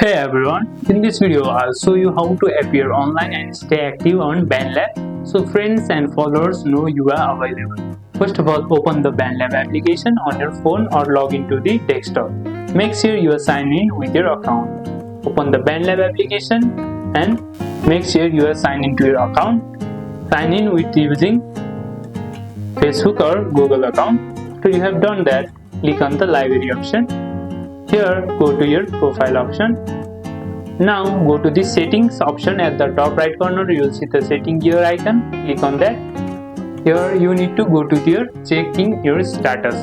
Hey everyone, in this video I'll show you how to appear online and stay active on BandLab so friends and followers know you are available. First of all, open the BandLab application on your phone or log into the desktop. Make sure you are signed in with your account. Open the BandLab application and make sure you are signed into your account. Sign in with using Facebook or Google account. After you have done that, click on the library option. Here, go to your profile option. Now go to the settings option at the top right corner. You will see the setting gear icon. Click on that. Here you need to go to your checking your status.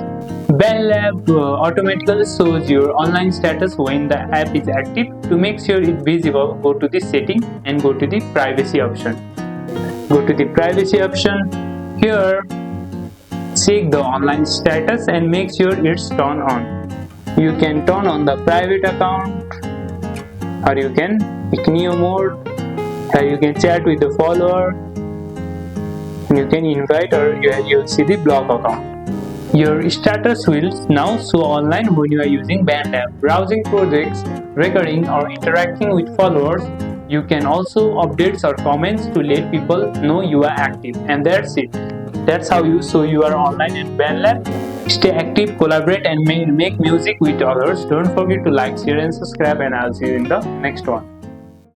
BandLab automatically shows your online status when the app is active. To make sure it's visible, go to the setting and go to the privacy option. Go to the privacy option. Here, check the online status and make sure it's turned on. You can turn on the private account, or you can ignore mode, or you can chat with the follower, you can invite, or you'll see the block account. Your status will now show online when you are using BandLab, browsing projects, recording or interacting with followers. You can also updates or comments to let people know you are active, and that's it. That's how you show you are online in BandLab. Stay active, collaborate and make music with others. Don't forget to like, share and subscribe, and I'll see you in the next one.